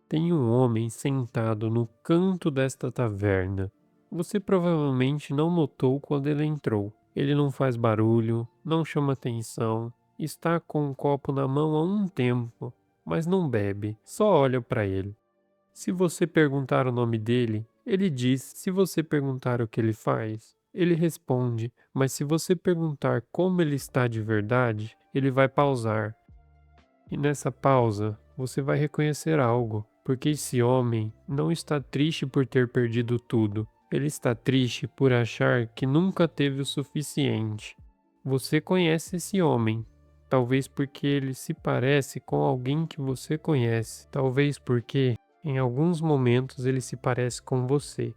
Tem um homem sentado no canto desta taverna. Você provavelmente não notou quando ele entrou. Ele não faz barulho, não chama atenção, está com um copo na mão há um tempo, mas não bebe, só olha para ele. Se você perguntar o nome dele, ele diz. Se você perguntar o que ele faz, ele responde. Mas se você perguntar como ele está de verdade, ele vai pausar. E nessa pausa, você vai reconhecer algo, porque esse homem não está triste por ter perdido tudo. Ele está triste por achar que nunca teve o suficiente. Você conhece esse homem, talvez porque ele se parece com alguém que você conhece, talvez porque, em alguns momentos, ele se parece com você.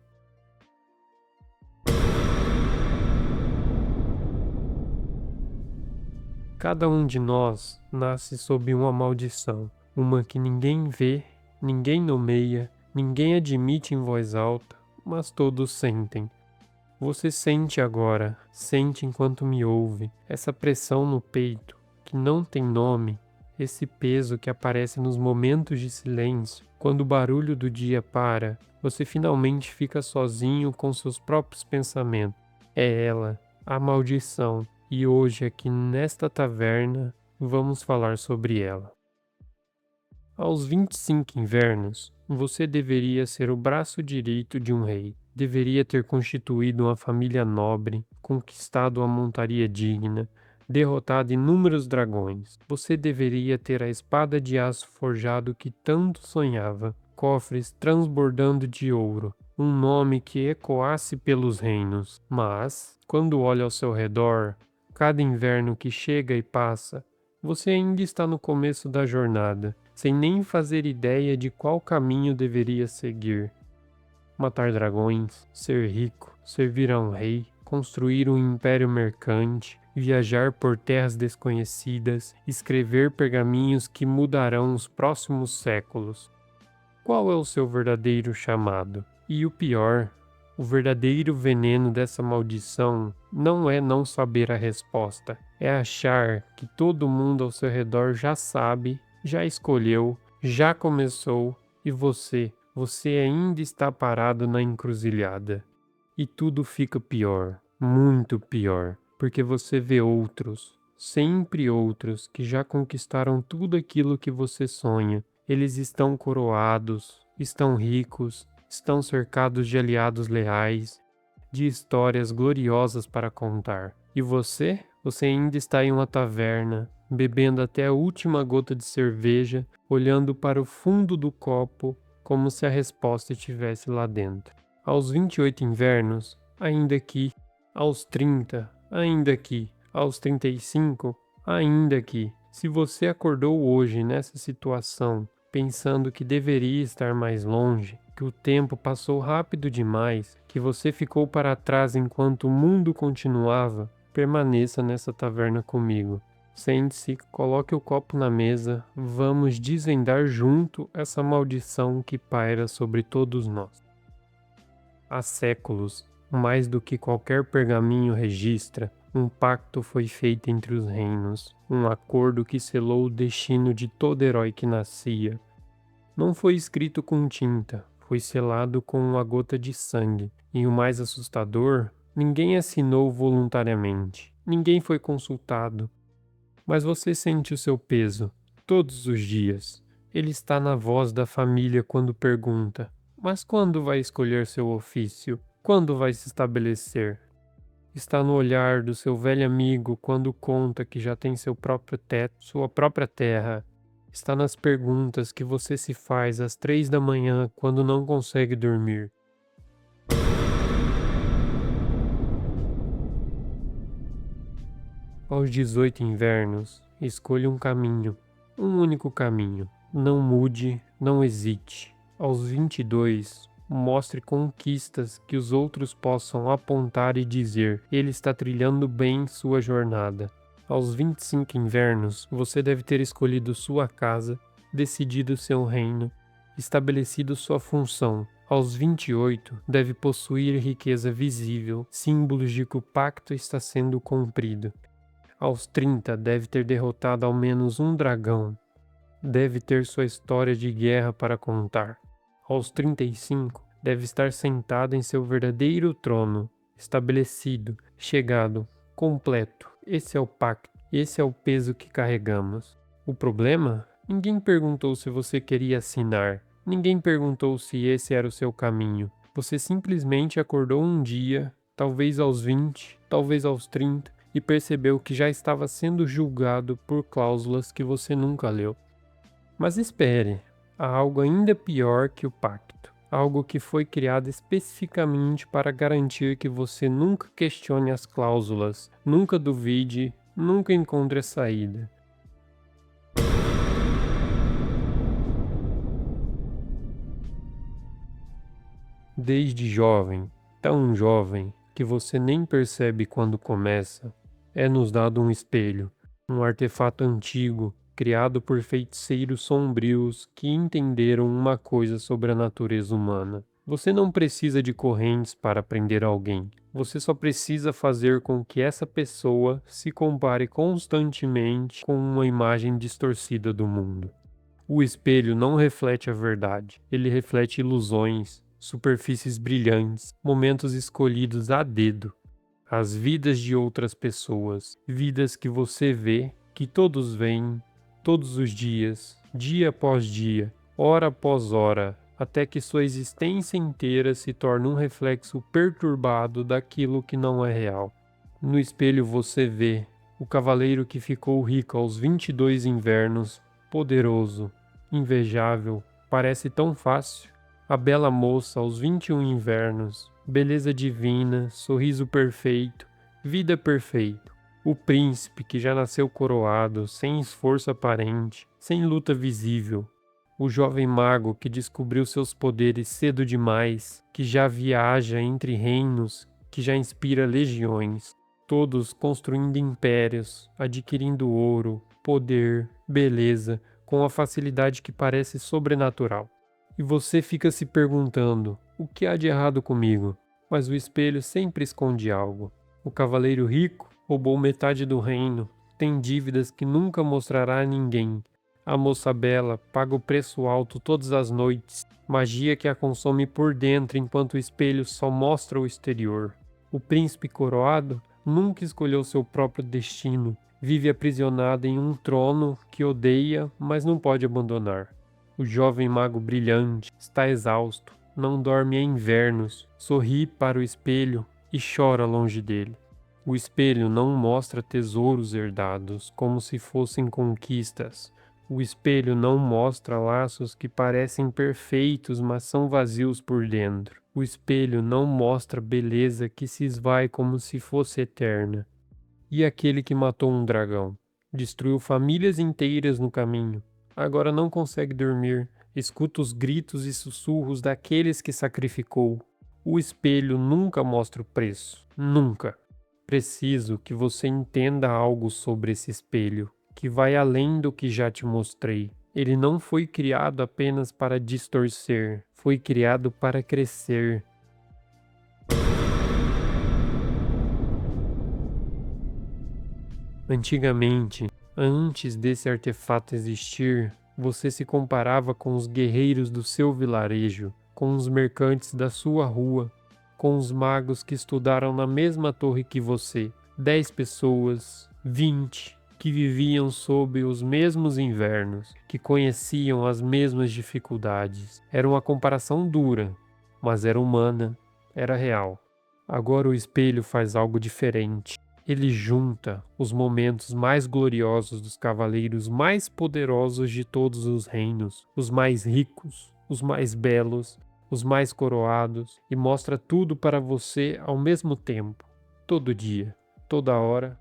Cada um de nós nasce sob uma maldição, uma que ninguém vê, ninguém nomeia, ninguém admite em voz alta, mas todos sentem. Você sente agora, sente enquanto me ouve, essa pressão no peito, que não tem nome, esse peso que aparece nos momentos de silêncio, quando o barulho do dia para, você finalmente fica sozinho com seus próprios pensamentos. É ela, a maldição, e hoje aqui nesta taverna vamos falar sobre ela. Aos 25 invernos, você deveria ser o braço direito de um rei. Deveria ter constituído uma família nobre, conquistado uma montaria digna, derrotado inúmeros dragões. Você deveria ter a espada de aço forjado que tanto sonhava, cofres transbordando de ouro, um nome que ecoasse pelos reinos. Mas, quando olha ao seu redor, cada inverno que chega e passa, você ainda está no começo da jornada, sem nem fazer ideia de qual caminho deveria seguir. Matar dragões, ser rico, servir a um rei, construir um império mercante, viajar por terras desconhecidas, escrever pergaminhos que mudarão os próximos séculos. Qual é o seu verdadeiro chamado? E o pior, o verdadeiro veneno dessa maldição não é não saber a resposta, é achar que todo mundo ao seu redor já sabe, já escolheu, já começou e você ainda está parado na encruzilhada. E tudo fica pior, muito pior, porque você vê outros, sempre outros, que já conquistaram tudo aquilo que você sonha. Eles estão coroados, estão ricos, estão cercados de aliados leais, de histórias gloriosas para contar. E você? Você ainda está em uma taverna, bebendo até a última gota de cerveja, olhando para o fundo do copo como se a resposta estivesse lá dentro. Aos 28 invernos, ainda aqui. Aos 30, ainda aqui. Aos 35, ainda aqui. Se você acordou hoje nessa situação, pensando que deveria estar mais longe, que o tempo passou rápido demais, que você ficou para trás enquanto o mundo continuava, permaneça nessa taverna comigo. Sente-se, coloque o copo na mesa, vamos desvendar junto essa maldição que paira sobre todos nós. Há séculos, mais do que qualquer pergaminho registra, um pacto foi feito entre os reinos, um acordo que selou o destino de todo herói que nascia. Não foi escrito com tinta, foi selado com uma gota de sangue, e o mais assustador, ninguém assinou voluntariamente, ninguém foi consultado. Mas você sente o seu peso, todos os dias. Ele está na voz da família quando pergunta: mas quando vai escolher seu ofício? Quando vai se estabelecer? Está no olhar do seu velho amigo quando conta que já tem seu próprio teto, sua própria terra. Está nas perguntas que você se faz às 3 da manhã quando não consegue dormir. Aos 18 invernos, escolha um caminho, um único caminho. Não mude, não hesite. Aos 22, mostre conquistas que os outros possam apontar e dizer: ele está trilhando bem sua jornada. Aos 25 invernos, você deve ter escolhido sua casa, decidido seu reino, estabelecido sua função. Aos 28, deve possuir riqueza visível, símbolos de que o pacto está sendo cumprido. Aos 30, deve ter derrotado ao menos um dragão. deve ter sua história de guerra para contar. Aos 35, deve estar sentado em seu verdadeiro trono, estabelecido, chegado, completo. Esse é o pacto, esse é o peso que carregamos. O problema? Ninguém perguntou se você queria assinar, ninguém perguntou se esse era o seu caminho. Você simplesmente acordou um dia, talvez aos 20, talvez aos 30, e percebeu que já estava sendo julgado por cláusulas que você nunca leu. Mas espere, há algo ainda pior que o pacto. Algo que foi criado especificamente para garantir que você nunca questione as cláusulas, nunca duvide, nunca encontre a saída. Desde jovem, tão jovem, que você nem percebe quando começa, é-nos dado um espelho, um artefato antigo, criado por feiticeiros sombrios que entenderam uma coisa sobre a natureza humana. Você não precisa de correntes para prender alguém. Você só precisa fazer com que essa pessoa se compare constantemente com uma imagem distorcida do mundo. O espelho não reflete a verdade, ele reflete ilusões, superfícies brilhantes, momentos escolhidos a dedo, as vidas de outras pessoas, vidas que você vê, que todos veem, todos os dias, dia após dia, hora após hora, até que sua existência inteira se torne um reflexo perturbado daquilo que não é real. No espelho você vê o cavaleiro que ficou rico aos 22 invernos, poderoso, invejável, parece tão fácil. A bela moça aos 21 invernos, beleza divina, sorriso perfeito, vida perfeita. O príncipe que já nasceu coroado, sem esforço aparente, sem luta visível. O jovem mago que descobriu seus poderes cedo demais, que já viaja entre reinos, que já inspira legiões. Todos construindo impérios, adquirindo ouro, poder, beleza, com a facilidade que parece sobrenatural. E você fica se perguntando, o que há de errado comigo? Mas o espelho sempre esconde algo. O cavaleiro rico roubou metade do reino, tem dívidas que nunca mostrará a ninguém. A moça bela paga o preço alto todas as noites, magia que a consome por dentro enquanto o espelho só mostra o exterior. O príncipe coroado nunca escolheu seu próprio destino, vive aprisionado em um trono que odeia, mas não pode abandonar. O jovem mago brilhante está exausto, não dorme há invernos, sorri para o espelho e chora longe dele. O espelho não mostra tesouros herdados como se fossem conquistas. O espelho não mostra laços que parecem perfeitos, mas são vazios por dentro. O espelho não mostra beleza que se esvai como se fosse eterna. E aquele que matou um dragão, destruiu famílias inteiras no caminho, agora não consegue dormir, escuta os gritos e sussurros daqueles que sacrificou. O espelho nunca mostra o preço, nunca. Preciso que você entenda algo sobre esse espelho, que vai além do que já te mostrei. Ele não foi criado apenas para distorcer, foi criado para crescer. Antigamente, antes desse artefato existir, você se comparava com os guerreiros do seu vilarejo, com os mercantes da sua rua, com os magos que estudaram na mesma torre que você. 10 pessoas, 20, que viviam sob os mesmos invernos, que conheciam as mesmas dificuldades. Era uma comparação dura, mas era humana, era real. Agora o espelho faz algo diferente. Ele junta os momentos mais gloriosos dos cavaleiros mais poderosos de todos os reinos, os mais ricos, os mais belos, os mais coroados, e mostra tudo para você ao mesmo tempo, todo dia, toda hora.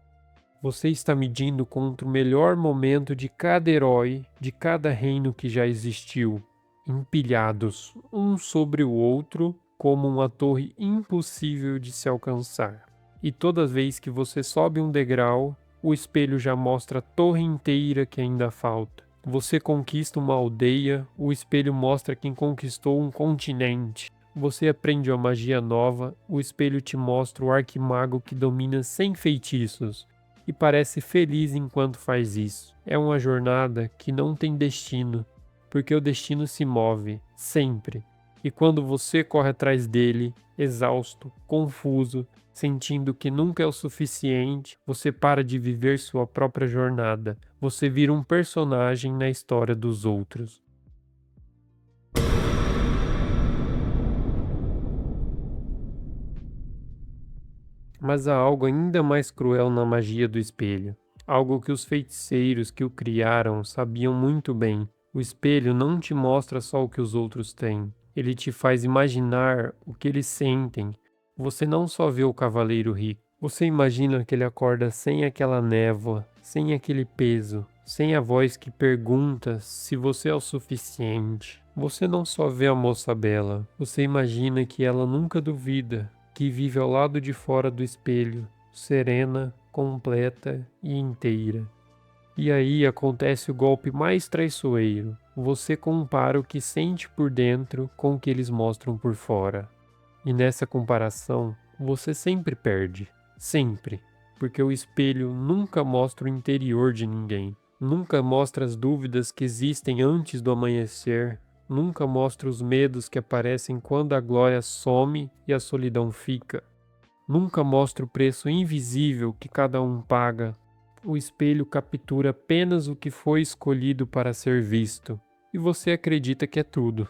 Você está medindo contra o melhor momento de cada herói, de cada reino que já existiu, empilhados um sobre o outro como uma torre impossível de se alcançar. E toda vez que você sobe um degrau, o espelho já mostra a torre inteira que ainda falta. Você conquista uma aldeia, o espelho mostra quem conquistou um continente. Você aprende uma magia nova, o espelho te mostra o arquimago que domina 100 feitiços. e parece feliz enquanto faz isso. É uma jornada que não tem destino, porque o destino se move, sempre. E quando você corre atrás dele, exausto, confuso, sentindo que nunca é o suficiente, você para de viver sua própria jornada. Você vira um personagem na história dos outros. Mas há algo ainda mais cruel na magia do espelho. Algo que os feiticeiros que o criaram sabiam muito bem. O espelho não te mostra só o que os outros têm. Ele te faz imaginar o que eles sentem. Você não só vê o cavaleiro rico. Você imagina que ele acorda sem aquela névoa, sem aquele peso, sem a voz que pergunta se você é o suficiente. Você não só vê a moça bela, você imagina que ela nunca duvida, que vive ao lado de fora do espelho, serena, completa e inteira. E aí acontece o golpe mais traiçoeiro. Você compara o que sente por dentro com o que eles mostram por fora. E nessa comparação, você sempre perde. Sempre. Porque o espelho nunca mostra o interior de ninguém. Nunca mostra as dúvidas que existem antes do amanhecer. Nunca mostra os medos que aparecem quando a glória some e a solidão fica. Nunca mostra o preço invisível que cada um paga. O espelho captura apenas o que foi escolhido para ser visto. E você acredita que é tudo.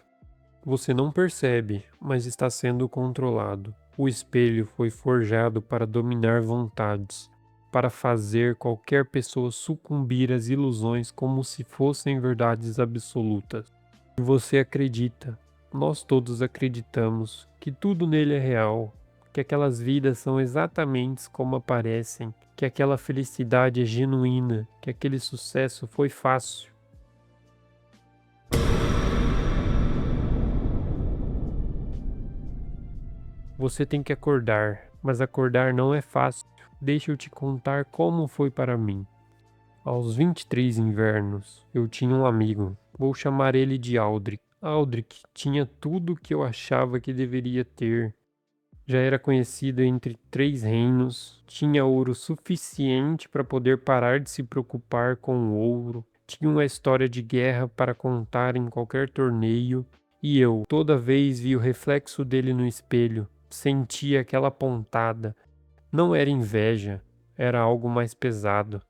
Você não percebe, mas está sendo controlado. O espelho foi forjado para dominar vontades, para fazer qualquer pessoa sucumbir às ilusões como se fossem verdades absolutas. E você acredita, nós todos acreditamos, que tudo nele é real, que aquelas vidas são exatamente como aparecem, que aquela felicidade é genuína, que aquele sucesso foi fácil. Você tem que acordar, mas acordar não é fácil. Deixa eu te contar como foi para mim. Aos 23 invernos, eu tinha um amigo, vou chamar ele de Aldrich. Aldrich tinha tudo o que eu achava que deveria ter. Já era conhecido entre 3 reinos, tinha ouro suficiente para poder parar de se preocupar com o ouro, tinha uma história de guerra para contar em qualquer torneio, e eu, toda vez vi o reflexo dele no espelho, sentia aquela pontada. Não era inveja, era algo mais pesado.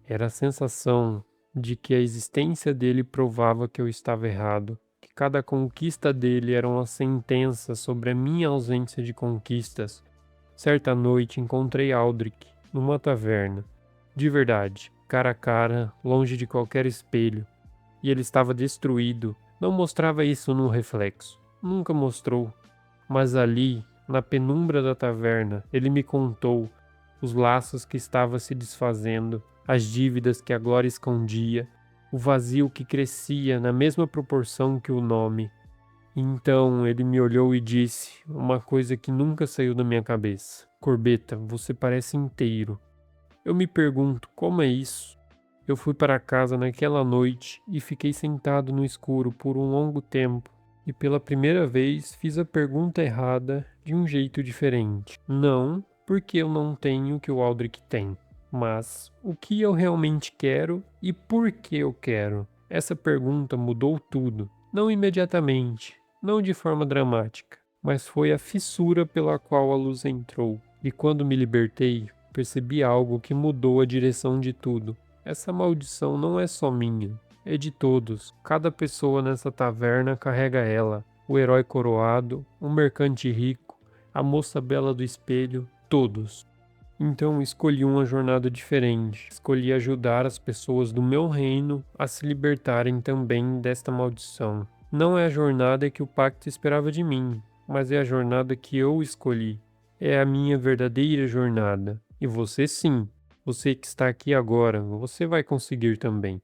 Era a sensação de que a existência dele provava que eu estava errado, que cada conquista dele era uma sentença sobre a minha ausência de conquistas. Certa noite encontrei Aldrich numa taverna, de verdade, cara a cara, longe de qualquer espelho, e ele estava destruído. Não mostrava isso no reflexo, nunca mostrou, mas ali, na penumbra da taverna, ele me contou os laços que estava se desfazendo, as dívidas que a glória escondia, o vazio que crescia na mesma proporção que o nome. Então ele me olhou e disse uma coisa que nunca saiu da minha cabeça: Corbeta, você parece inteiro. Eu me pergunto, como é isso? Eu fui para casa naquela noite e fiquei sentado no escuro por um longo tempo. E pela primeira vez fiz a pergunta errada de um jeito diferente. Não porque eu não tenho o que o Aldrich tem, mas o que eu realmente quero e por que eu quero. Essa pergunta mudou tudo. Não imediatamente, não de forma dramática, mas foi a fissura pela qual a luz entrou. E quando me libertei, percebi algo que mudou a direção de tudo. Essa maldição não é só minha. É de todos. Cada pessoa nessa taverna carrega ela. O herói coroado, o mercante rico, a moça bela do espelho, todos. Então escolhi uma jornada diferente. Escolhi ajudar as pessoas do meu reino a se libertarem também desta maldição. Não é a jornada que o pacto esperava de mim, mas é a jornada que eu escolhi. É a minha verdadeira jornada. E você sim, você que está aqui agora, você vai conseguir também.